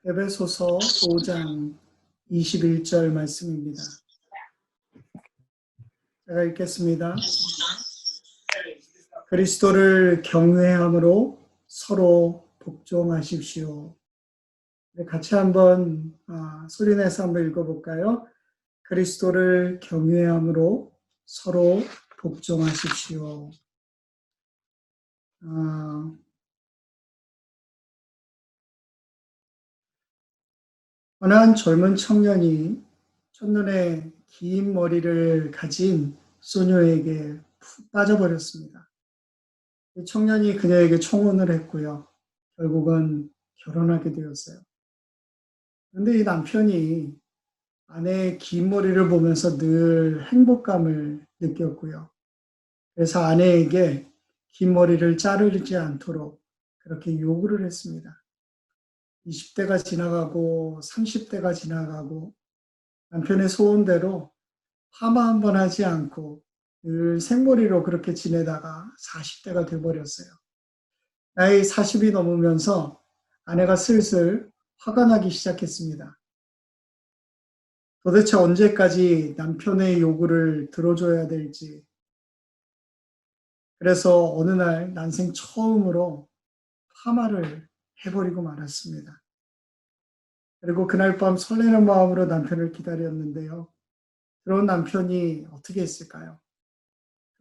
에베소서 5장 21절 말씀입니다. 제가 읽겠습니다. 그리스도를 경외함으로 서로 복종하십시오. 같이 한번 소리내서 한번 읽어볼까요? 그리스도를 경외함으로 서로 복종하십시오. 어느 한 젊은 청년이 첫눈에 긴 머리를 가진 소녀에게 푹 빠져버렸습니다. 이 청년이 그녀에게 청혼을 했고요. 결국은 결혼하게 되었어요. 그런데 이 남편이 아내의 긴 머리를 보면서 늘 행복감을 느꼈고요. 그래서 아내에게 긴 머리를 자르지 않도록 그렇게 요구를 했습니다. 20대가 지나가고 30대가 지나가고 남편의 소원대로 파마 한 번 하지 않고 늘 생머리로 그렇게 지내다가 40대가 돼버렸어요. 나이 40이 넘으면서 아내가 슬슬 화가 나기 시작했습니다. 도대체 언제까지 남편의 요구를 들어줘야 될지. 그래서 어느 날 난생 처음으로 파마를 해버리고 말았습니다. 그리고 그날 밤 설레는 마음으로 남편을 기다렸는데요. 그런 남편이 어떻게 했을까요?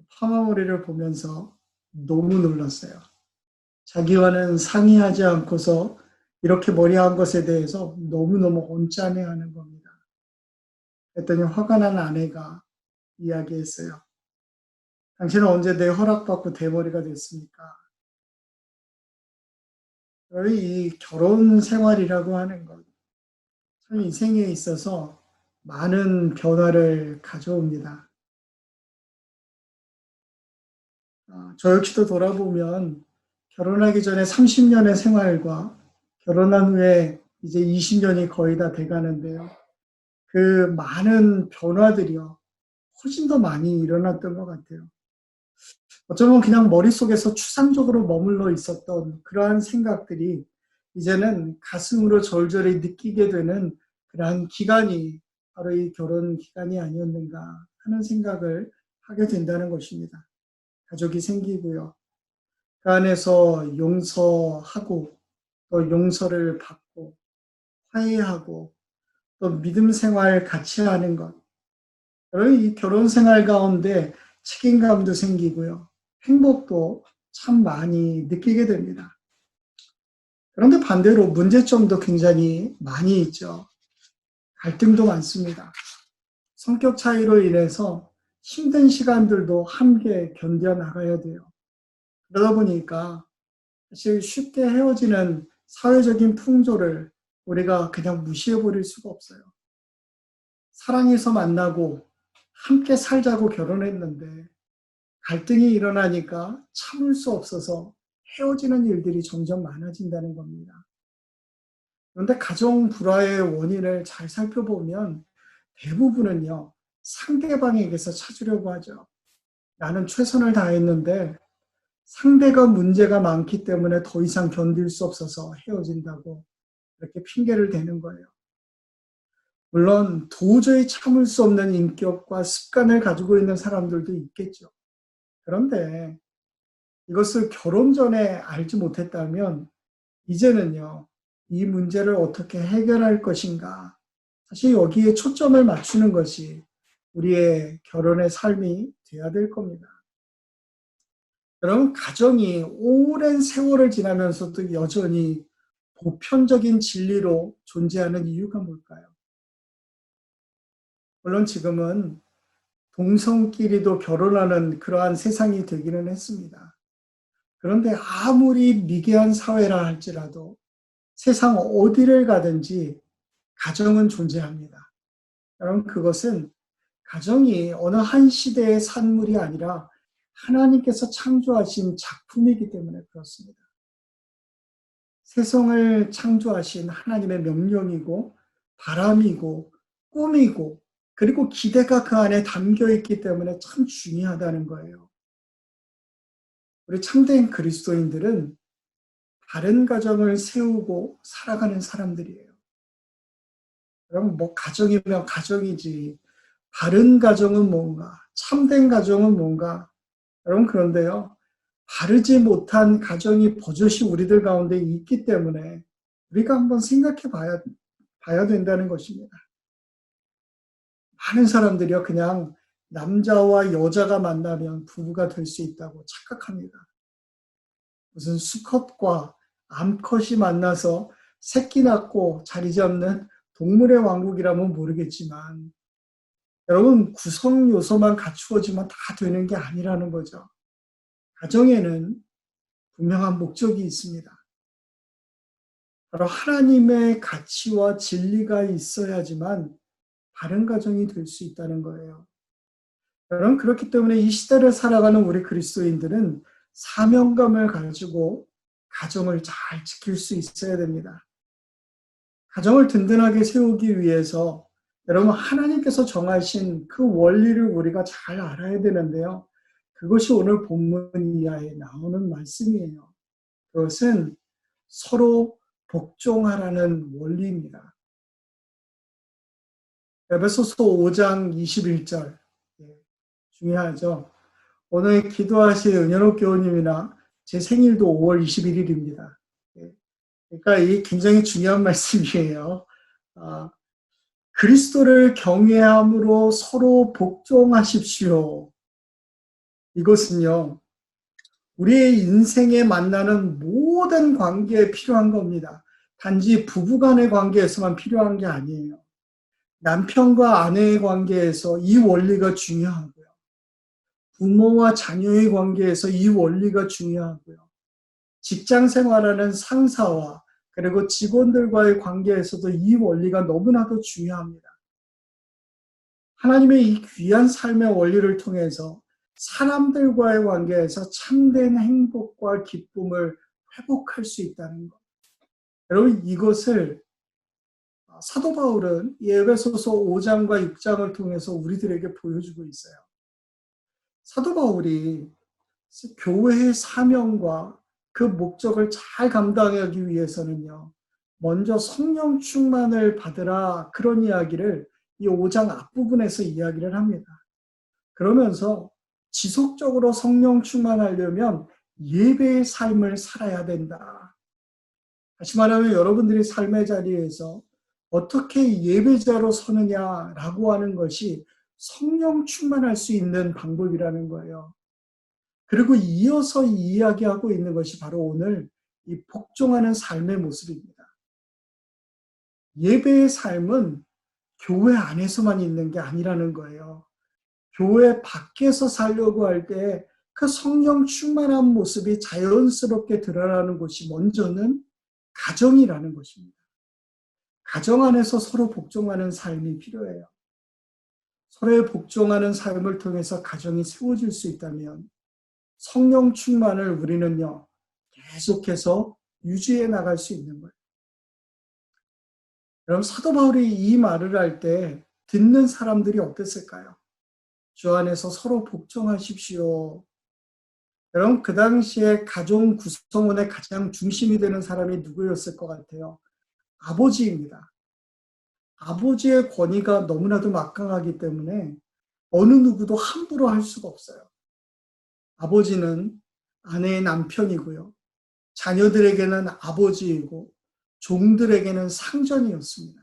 파마 머리를 보면서 너무 놀랐어요. 자기와는 상의하지 않고서 이렇게 머리한 것에 대해서 너무너무 온짠해하는 겁니다. 그랬더니 화가 난 아내가 이야기했어요. 당신은 언제 내 허락받고 대머리가 됐습니까? 이 결혼 생활이라고 하는 것, 참 인생에 있어서 많은 변화를 가져옵니다. 저 역시도 돌아보면 결혼하기 전에 30년의 생활과 결혼한 후에 이제 20년이 거의 다 돼가는데요. 그 많은 변화들이요. 훨씬 더 많이 일어났던 것 같아요. 어쩌면 그냥 머릿속에서 추상적으로 머물러 있었던 그러한 생각들이 이제는 가슴으로 절절히 느끼게 되는 그러한 기간이 바로 이 결혼 기간이 아니었는가 하는 생각을 하게 된다는 것입니다. 가족이 생기고요. 그 안에서 용서하고 또 용서를 받고 화해하고 또 믿음 생활 같이 하는 것. 이 결혼 생활 가운데 책임감도 생기고요. 행복도 참 많이 느끼게 됩니다. 그런데 반대로 문제점도 굉장히 많이 있죠. 갈등도 많습니다. 성격 차이로 인해서 힘든 시간들도 함께 견뎌나가야 돼요. 그러다 보니까 사실 쉽게 헤어지는 사회적인 풍조를 우리가 그냥 무시해버릴 수가 없어요. 사랑해서 만나고 함께 살자고 결혼했는데 갈등이 일어나니까 참을 수 없어서 헤어지는 일들이 점점 많아진다는 겁니다. 그런데 가정 불화의 원인을 잘 살펴보면 대부분은요, 상대방에게서 찾으려고 하죠. 나는 최선을 다했는데 상대가 문제가 많기 때문에 더 이상 견딜 수 없어서 헤어진다고 이렇게 핑계를 대는 거예요. 물론 도저히 참을 수 없는 인격과 습관을 가지고 있는 사람들도 있겠죠. 그런데 이것을 결혼 전에 알지 못했다면 이제는요, 이 문제를 어떻게 해결할 것인가. 사실 여기에 초점을 맞추는 것이 우리의 결혼의 삶이 되어야 될 겁니다. 여러분, 가정이 오랜 세월을 지나면서도 여전히 보편적인 진리로 존재하는 이유가 뭘까요? 물론 지금은 동성끼리도 결혼하는 그러한 세상이 되기는 했습니다. 그런데 아무리 미개한 사회라 할지라도 세상 어디를 가든지 가정은 존재합니다. 여러분, 그것은 가정이 어느 한 시대의 산물이 아니라 하나님께서 창조하신 작품이기 때문에 그렇습니다. 세상을 창조하신 하나님의 명령이고 바람이고 꿈이고 그리고 기대가 그 안에 담겨 있기 때문에 참 중요하다는 거예요. 우리 참된 그리스도인들은 바른 가정을 세우고 살아가는 사람들이에요. 여러분, 뭐 가정이면 가정이지 바른 가정은 뭔가, 참된 가정은 뭔가. 여러분, 그런데요, 바르지 못한 가정이 버젓이 우리들 가운데 있기 때문에 우리가 한번 생각해 봐야 된다는 것입니다. 많은 사람들이요, 그냥 남자와 여자가 만나면 부부가 될 수 있다고 착각합니다. 무슨 수컷과 암컷이 만나서 새끼 낳고 자리 잡는 동물의 왕국이라면 모르겠지만, 여러분, 구성 요소만 갖추어지면 다 되는 게 아니라는 거죠. 가정에는 분명한 목적이 있습니다. 바로 하나님의 가치와 진리가 있어야지만 바른 가정이 될 수 있다는 거예요. 여러분, 그렇기 때문에 이 시대를 살아가는 우리 그리스도인들은 사명감을 가지고 가정을 잘 지킬 수 있어야 됩니다. 가정을 든든하게 세우기 위해서 여러분, 하나님께서 정하신 그 원리를 우리가 잘 알아야 되는데요. 그것이 오늘 본문 이하에 나오는 말씀이에요. 그것은 서로 복종하라는 원리입니다. 에베소서 5장 21절, 중요하죠. 오늘 기도하실 은현옥 교우님이나 제 생일도 5월 21일입니다. 그러니까 이 굉장히 중요한 말씀이에요. 그리스도를 경외함으로 서로 복종하십시오. 이것은요, 우리의 인생에 만나는 모든 관계에 필요한 겁니다. 단지 부부간의 관계에서만 필요한 게 아니에요. 남편과 아내의 관계에서 이 원리가 중요하고요. 부모와 자녀의 관계에서 이 원리가 중요하고요. 직장 생활하는 상사와 그리고 직원들과의 관계에서도 이 원리가 너무나도 중요합니다. 하나님의 이 귀한 삶의 원리를 통해서 사람들과의 관계에서 참된 행복과 기쁨을 회복할 수 있다는 것. 여러분, 이것을 사도 바울은 에베소서 5장과 6장을 통해서 우리들에게 보여주고 있어요. 사도 바울이 교회의 사명과 그 목적을 잘 감당하기 위해서는요, 먼저 성령 충만을 받으라, 그런 이야기를 이 5장 앞부분에서 이야기를 합니다. 그러면서 지속적으로 성령 충만하려면 예배의 삶을 살아야 된다. 다시 말하면 여러분들이 삶의 자리에서 어떻게 예배자로 서느냐라고 하는 것이 성령 충만할 수 있는 방법이라는 거예요. 그리고 이어서 이야기하고 있는 것이 바로 오늘 이 복종하는 삶의 모습입니다. 예배의 삶은 교회 안에서만 있는 게 아니라는 거예요. 교회 밖에서 살려고 할 때 그 성령 충만한 모습이 자연스럽게 드러나는 곳이 먼저는 가정이라는 것입니다. 가정 안에서 서로 복종하는 삶이 필요해요. 서로의 복종하는 삶을 통해서 가정이 세워질 수 있다면 성령 충만을 우리는요, 계속해서 유지해 나갈 수 있는 거예요. 여러분, 사도 바울이 이 말을 할 때 듣는 사람들이 어땠을까요? 주 안에서 서로 복종하십시오. 여러분, 그 당시에 가정 구성원의 가장 중심이 되는 사람이 누구였을 것 같아요? 아버지입니다. 아버지의 권위가 너무나도 막강하기 때문에 어느 누구도 함부로 할 수가 없어요. 아버지는 아내의 남편이고요. 자녀들에게는 아버지이고 종들에게는 상전이었습니다.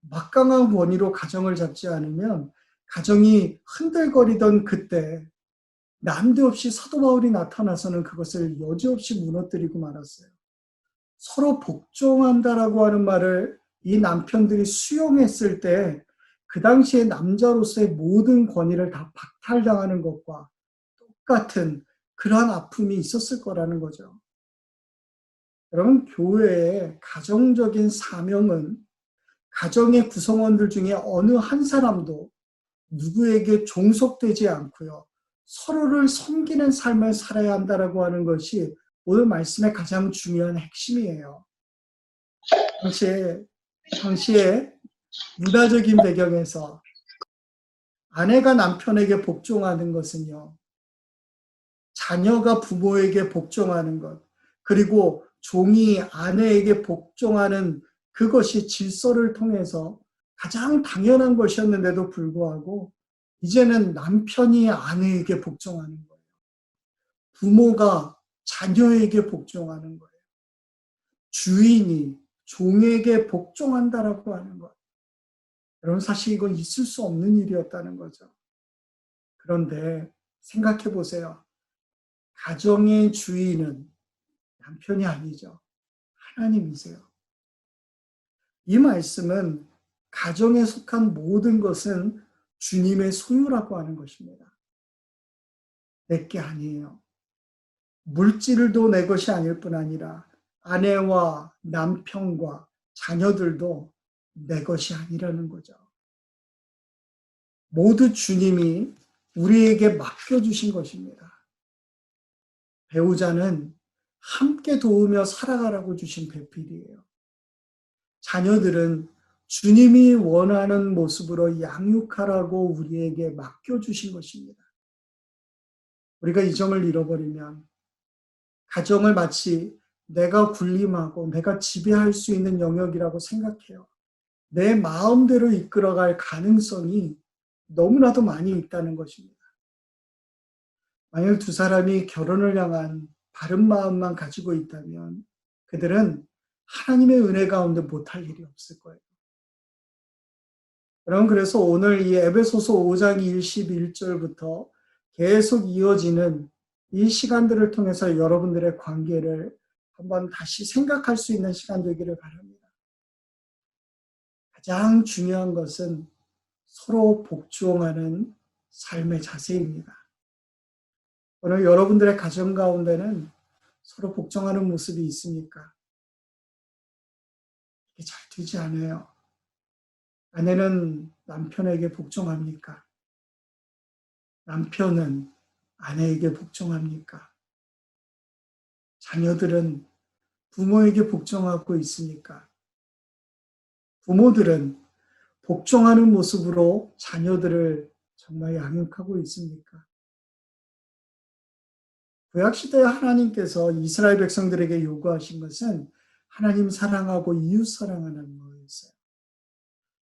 막강한 권위로 가정을 잡지 않으면 가정이 흔들거리던 그때 난데없이 사도 바울이 나타나서는 그것을 여지없이 무너뜨리고 말았어요. 서로 복종한다라고 하는 말을 이 남편들이 수용했을 때 그 당시에 남자로서의 모든 권위를 다 박탈당하는 것과 똑같은 그러한 아픔이 있었을 거라는 거죠. 여러분, 교회의 가정적인 사명은 가정의 구성원들 중에 어느 한 사람도 누구에게 종속되지 않고요, 서로를 섬기는 삶을 살아야 한다라고 하는 것이 오늘 말씀의 가장 중요한 핵심이에요. 당시에 문화적인 배경에서 아내가 남편에게 복종하는 것은요, 자녀가 부모에게 복종하는 것, 그리고 종이 아내에게 복종하는 그것이 질서를 통해서 가장 당연한 것이었는데도 불구하고 이제는 남편이 아내에게 복종하는 거예요. 부모가 자녀에게 복종하는 거예요. 주인이 종에게 복종한다라고 하는 것. 여러분, 사실 이건 있을 수 없는 일이었다는 거죠. 그런데 생각해 보세요. 가정의 주인은 남편이 아니죠. 하나님이세요. 이 말씀은 가정에 속한 모든 것은 주님의 소유라고 하는 것입니다. 내게 아니에요. 물질도 내 것이 아닐 뿐 아니라 아내와 남편과 자녀들도 내 것이 아니라는 거죠. 모두 주님이 우리에게 맡겨주신 것입니다. 배우자는 함께 도우며 살아가라고 주신 배필이에요. 자녀들은 주님이 원하는 모습으로 양육하라고 우리에게 맡겨주신 것입니다. 우리가 이 점을 잃어버리면 가정을 마치 내가 군림하고 내가 지배할 수 있는 영역이라고 생각해요. 내 마음대로 이끌어갈 가능성이 너무나도 많이 있다는 것입니다. 만약 두 사람이 결혼을 향한 바른 마음만 가지고 있다면 그들은 하나님의 은혜 가운데 못할 일이 없을 거예요. 여러분, 그래서 오늘 이 에베소서 5장 21절부터 계속 이어지는 이 시간들을 통해서 여러분들의 관계를 한번 다시 생각할 수 있는 시간 되기를 바랍니다. 가장 중요한 것은 서로 복종하는 삶의 자세입니다. 오늘 여러분들의 가정 가운데는 서로 복종하는 모습이 있습니까? 이게 잘 되지 않아요. 아내는 남편에게 복종합니까? 남편은 아내에게 복종합니까? 자녀들은 부모에게 복종하고 있습니까? 부모들은 복종하는 모습으로 자녀들을 정말 양육하고 있습니까? 구약시대에 하나님께서 이스라엘 백성들에게 요구하신 것은 하나님 사랑하고 이웃 사랑하는 거였어요.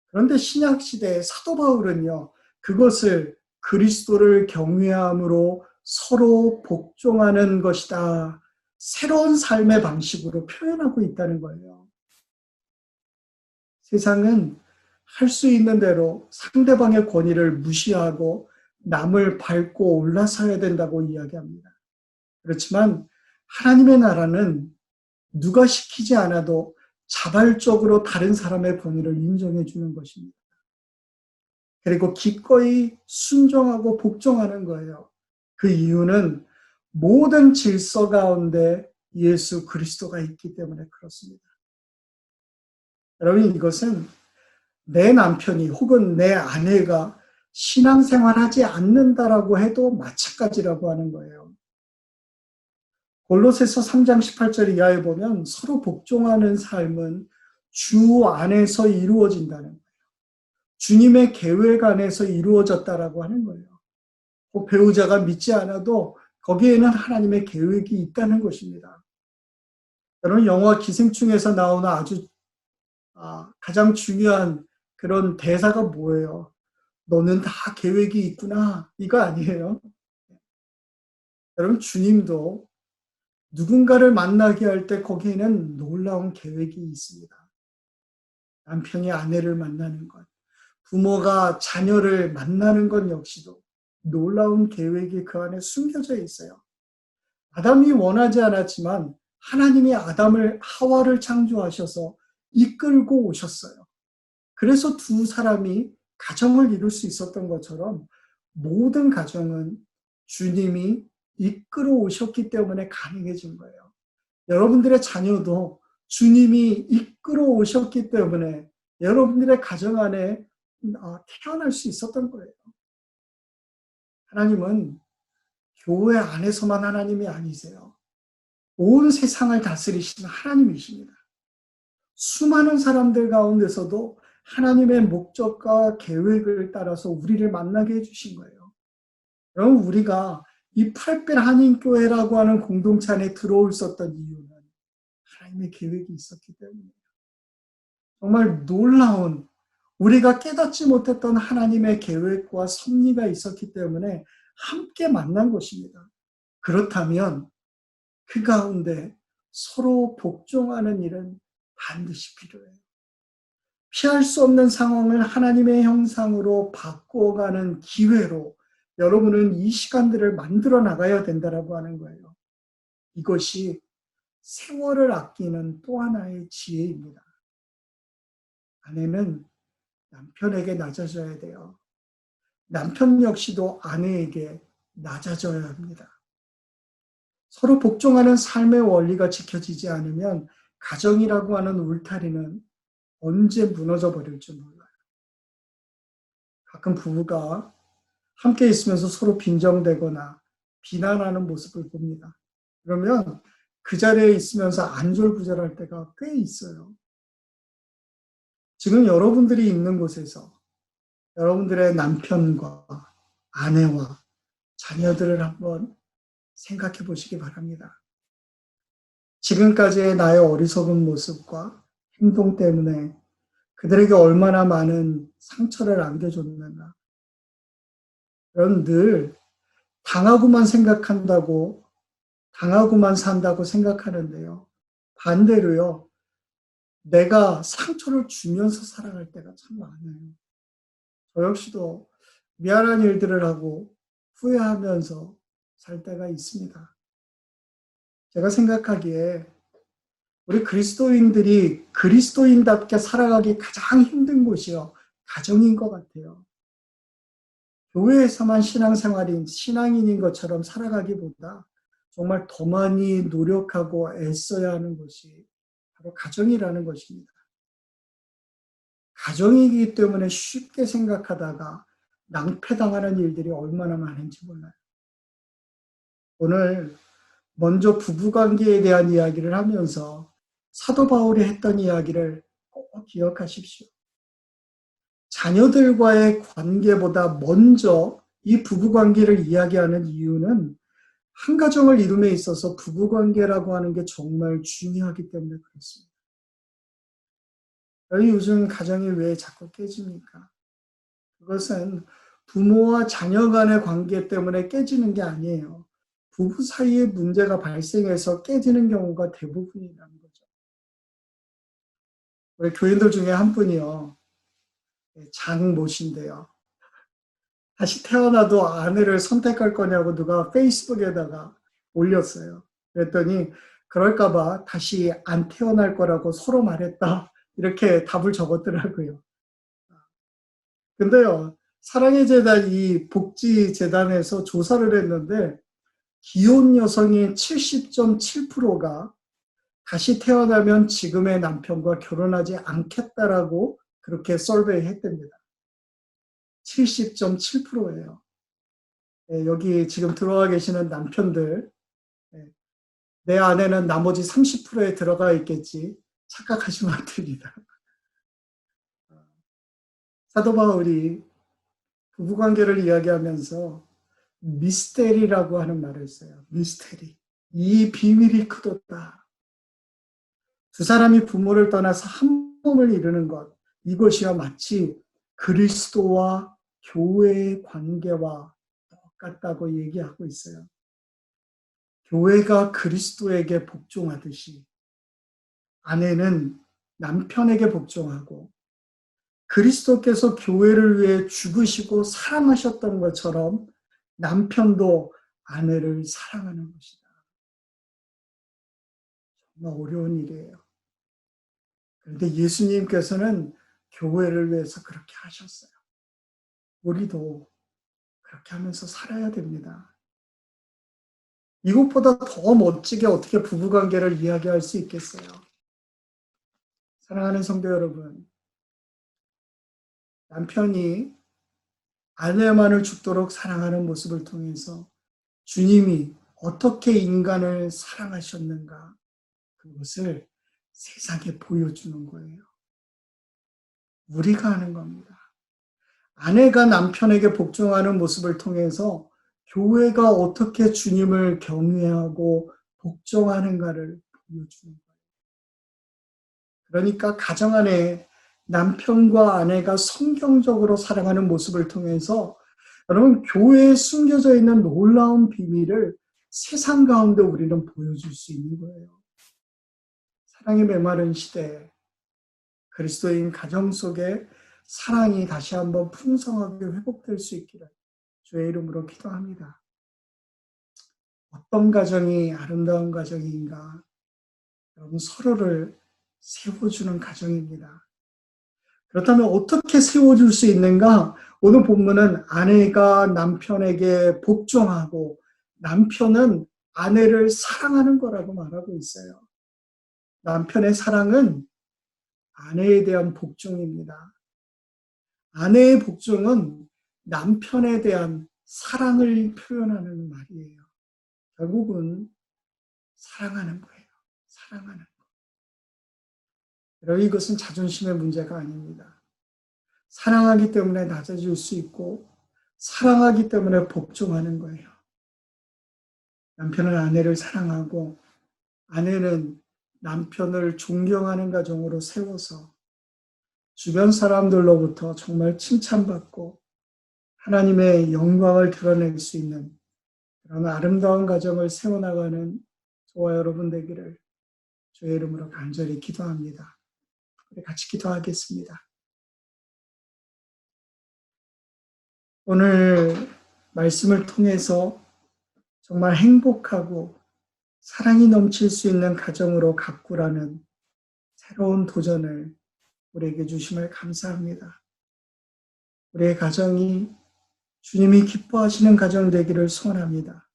그런데 신약시대의 사도 바울은요, 그것을 그리스도를 경외함으로 서로 복종하는 것이다. 새로운 삶의 방식으로 표현하고 있다는 거예요. 세상은 할 수 있는 대로 상대방의 권위를 무시하고 남을 밟고 올라서야 된다고 이야기합니다. 그렇지만 하나님의 나라는 누가 시키지 않아도 자발적으로 다른 사람의 권위를 인정해 주는 것입니다. 그리고 기꺼이 순종하고 복종하는 거예요. 그 이유는 모든 질서 가운데 예수 그리스도가 있기 때문에 그렇습니다. 여러분, 이것은 내 남편이 혹은 내 아내가 신앙생활하지 않는다라고 해도 마찬가지라고 하는 거예요. 골로새서 3장 18절 이하에 보면 서로 복종하는 삶은 주 안에서 이루어진다는 거예요. 주님의 계획 안에서 이루어졌다라고 하는 거예요. 배우자가 믿지 않아도 거기에는 하나님의 계획이 있다는 것입니다. 여러분, 영화 기생충에서 나오는 아주 가장 중요한 그런 대사가 뭐예요? 너는 다 계획이 있구나. 이거 아니에요? 여러분, 주님도 누군가를 만나게 할 때 거기에는 놀라운 계획이 있습니다. 남편이 아내를 만나는 것, 부모가 자녀를 만나는 것 역시도 놀라운 계획이 그 안에 숨겨져 있어요. 아담이 원하지 않았지만 하나님이 하와를 창조하셔서 이끌고 오셨어요. 그래서 두 사람이 가정을 이룰 수 있었던 것처럼 모든 가정은 주님이 이끌어 오셨기 때문에 가능해진 거예요. 여러분들의 자녀도 주님이 이끌어 오셨기 때문에 여러분들의 가정 안에 태어날 수 있었던 거예요. 하나님은 교회 안에서만 하나님이 아니세요. 온 세상을 다스리시는 하나님이십니다. 수많은 사람들 가운데서도 하나님의 목적과 계획을 따라서 우리를 만나게 해주신 거예요. 여러분, 우리가 이 프렛벨 한인교회라고 하는 공동체 안에 들어올 수 있었던 이유는 하나님의 계획이 있었기 때문이에요. 정말 놀라운 우리가 깨닫지 못했던 하나님의 계획과 섭리가 있었기 때문에 함께 만난 것입니다. 그렇다면 그 가운데 서로 복종하는 일은 반드시 필요해요. 피할 수 없는 상황을 하나님의 형상으로 바꿔가는 기회로 여러분은 이 시간들을 만들어 나가야 된다라고 하는 거예요. 이것이 세월을 아끼는 또 하나의 지혜입니다. 아내는 남편에게 낮아져야 돼요. 남편 역시도 아내에게 낮아져야 합니다. 서로 복종하는 삶의 원리가 지켜지지 않으면 가정이라고 하는 울타리는 언제 무너져 버릴지 몰라요. 가끔 부부가 함께 있으면서 서로 빈정대거나 비난하는 모습을 봅니다. 그러면 그 자리에 있으면서 안절부절할 때가 꽤 있어요. 지금 여러분들이 있는 곳에서 여러분들의 남편과 아내와 자녀들을 한번 생각해 보시기 바랍니다. 지금까지의 나의 어리석은 모습과 행동 때문에 그들에게 얼마나 많은 상처를 안겨줬는가. 여러분 늘 당하고만 생각한다고, 당하고만 산다고 생각하는데요. 반대로요, 내가 상처를 주면서 살아갈 때가 참 많아요. 저 역시도 미안한 일들을 하고 후회하면서 살 때가 있습니다. 제가 생각하기에 우리 그리스도인들이 그리스도인답게 살아가기 가장 힘든 곳이요, 가정인 것 같아요. 교회에서만 신앙인인 것처럼 살아가기보다 정말 더 많이 노력하고 애써야 하는 것이 바로 가정이라는 것입니다. 가정이기 때문에 쉽게 생각하다가 낭패당하는 일들이 얼마나 많은지 몰라요. 오늘 먼저 부부관계에 대한 이야기를 하면서 사도 바울이 했던 이야기를 꼭 기억하십시오. 자녀들과의 관계보다 먼저 이 부부관계를 이야기하는 이유는 한 가정을 이룸에 있어서 부부관계라고 하는 게 정말 중요하기 때문에 그렇습니다. 저희 요즘 가정이 왜 자꾸 깨집니까? 그것은 부모와 자녀 간의 관계 때문에 깨지는 게 아니에요. 부부 사이에 문제가 발생해서 깨지는 경우가 대부분이라는 거죠. 우리 교인들 중에 한 분이요, 장모신데요. 다시 태어나도 아내를 선택할 거냐고 누가 페이스북에다가 올렸어요. 그랬더니 그럴까봐 다시 안 태어날 거라고 서로 말했다, 이렇게 답을 적었더라고요. 근데요, 사랑의 재단 이 복지재단에서 조사를 했는데 기혼 여성의 70.7%가 다시 태어나면 지금의 남편과 결혼하지 않겠다라고 그렇게 설베이 했답니다. 70.7%예요. 여기 지금 들어와 계시는 남편들, 예, 내 아내는 나머지 30%에 들어가 있겠지 착각하시면 안 됩니다. 사도 바울이 부부관계를 이야기하면서 미스테리라고 하는 말을 써요. 미스테리. 이 비밀이 크도다. 두 사람이 부모를 떠나서 한 몸을 이루는 것, 이것이야 마치 그리스도와 교회의 관계와 똑같다고 얘기하고 있어요. 교회가 그리스도에게 복종하듯이 아내는 남편에게 복종하고 그리스도께서 교회를 위해 죽으시고 사랑하셨던 것처럼 남편도 아내를 사랑하는 것이다. 정말 어려운 일이에요. 그런데 예수님께서는 교회를 위해서 그렇게 하셨어요. 우리도 그렇게 하면서 살아야 됩니다. 이것보다 더 멋지게 어떻게 부부관계를 이야기할 수 있겠어요? 사랑하는 성도 여러분, 남편이 아내만을 죽도록 사랑하는 모습을 통해서 주님이 어떻게 인간을 사랑하셨는가, 그것을 세상에 보여주는 거예요. 우리가 하는 겁니다. 아내가 남편에게 복종하는 모습을 통해서 교회가 어떻게 주님을 경외하고 복종하는가를 보여주는 거예요. 그러니까 가정 안에 남편과 아내가 성경적으로 살아가는 모습을 통해서 여러분 교회에 숨겨져 있는 놀라운 비밀을 세상 가운데 우리는 보여줄 수 있는 거예요. 사랑이 메마른 시대에 그리스도인 가정 속에 사랑이 다시 한번 풍성하게 회복될 수 있기를 주의 이름으로 기도합니다. 어떤 가정이 아름다운 가정인가? 여러분 서로를 세워주는 가정입니다. 그렇다면 어떻게 세워줄 수 있는가? 오늘 본문은 아내가 남편에게 복종하고 남편은 아내를 사랑하는 거라고 말하고 있어요. 남편의 사랑은 아내에 대한 복종입니다. 아내의 복종은 남편에 대한 사랑을 표현하는 말이에요. 결국은 사랑하는 거예요. 사랑하는 거. 여러분 이것은 자존심의 문제가 아닙니다. 사랑하기 때문에 낮아질 수 있고 사랑하기 때문에 복종하는 거예요. 남편은 아내를 사랑하고 아내는 남편을 존경하는 가정으로 세워서 주변 사람들로부터 정말 칭찬받고 하나님의 영광을 드러낼 수 있는 그런 아름다운 가정을 세워나가는 저와 여러분 되기를 주의 이름으로 간절히 기도합니다. 우리 같이 기도하겠습니다. 오늘 말씀을 통해서 정말 행복하고 사랑이 넘칠 수 있는 가정으로 가꾸라는 새로운 도전을 우리에게 주심을 감사합니다. 우리의 가정이 주님이 기뻐하시는 가정 되기를 소원합니다.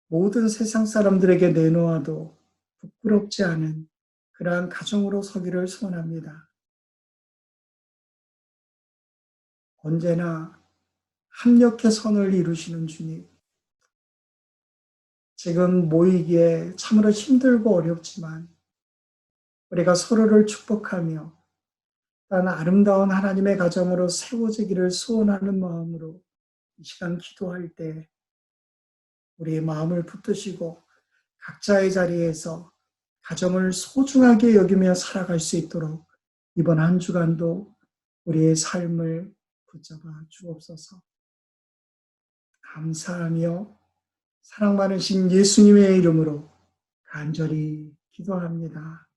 모든 세상 사람들에게 내놓아도 부끄럽지 않은 그러한 가정으로 서기를 소원합니다. 언제나 합력의 선을 이루시는 주님, 지금 모이기에 참으로 힘들고 어렵지만 우리가 서로를 축복하며 또한 아름다운 하나님의 가정으로 세워지기를 소원하는 마음으로 이 시간 기도할 때 우리의 마음을 붙드시고 각자의 자리에서 가정을 소중하게 여기며 살아갈 수 있도록 이번 한 주간도 우리의 삶을 붙잡아 주옵소서. 감사하며 사랑 많으신 예수님의 이름으로 간절히 기도합니다.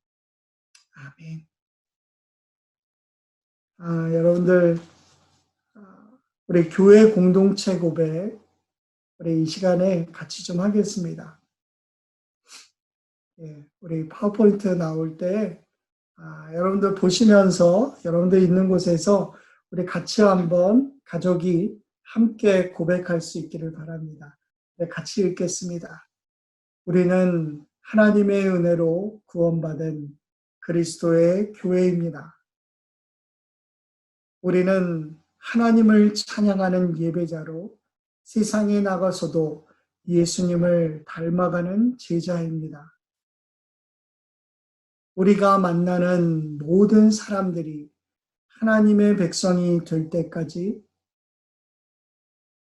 아멘. 여러분들 우리 교회 공동체 고백 우리 이 시간에 같이 좀 하겠습니다. 우리 파워포인트 나올 때 여러분들 보시면서 여러분들 있는 곳에서 우리 같이 한번 가족이 함께 고백할 수 있기를 바랍니다. 같이 읽겠습니다. 우리는 하나님의 은혜로 구원받은 그리스도의 교회입니다. 우리는 하나님을 찬양하는 예배자로 세상에 나가서도 예수님을 닮아가는 제자입니다. 우리가 만나는 모든 사람들이 하나님의 백성이 될 때까지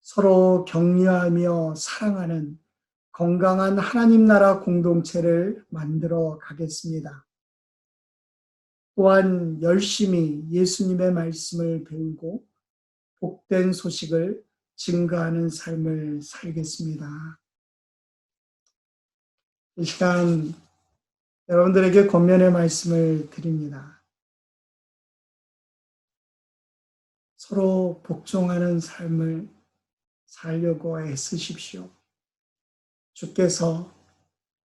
서로 격려하며 사랑하는 건강한 하나님 나라 공동체를 만들어 가겠습니다. 또한 열심히 예수님의 말씀을 배우고 복된 소식을 증거하는 삶을 살겠습니다. 이 시간 여러분들에게 권면의 말씀을 드립니다. 서로 복종하는 삶을 살려고 애쓰십시오. 주께서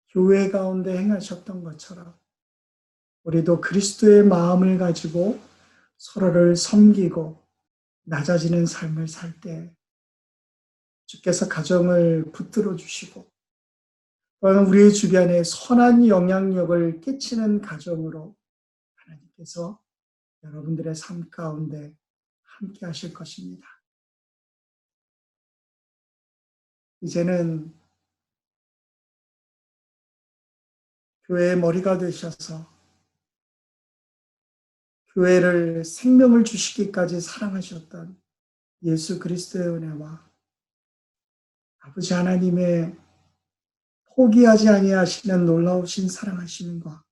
교회 가운데 행하셨던 것처럼 우리도 그리스도의 마음을 가지고 서로를 섬기고 낮아지는 삶을 살 때 주께서 가정을 붙들어 주시고 또한 우리의 주변에 선한 영향력을 끼치는 가정으로 하나님께서 여러분들의 삶 가운데 함께 하실 것입니다. 이제는 교회의 머리가 되셔서 교회를 생명을 주시기까지 사랑하셨던 예수 그리스도의 은혜와 아버지 하나님의 포기하지 아니하시는 놀라우신 사랑하심과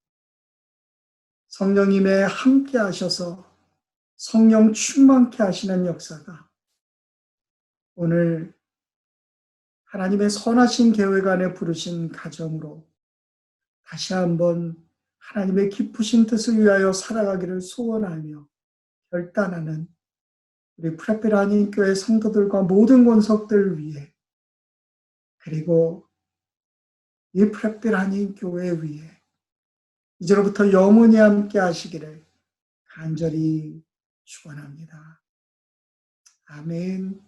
성령님의 함께 하셔서 성령 충만케 하시는 역사가 오늘 하나님의 선하신 계획 안에 부르신 가정으로 다시 한번 하나님의 기쁘신 뜻을 위하여 살아가기를 소원하며 결단하는 우리 프레필 한인교회 성도들과 모든 권속들 위해 그리고 이 프레필 한인교회 위에 이제로부터 영원히 함께 하시기를 간절히 축원합니다. 아멘.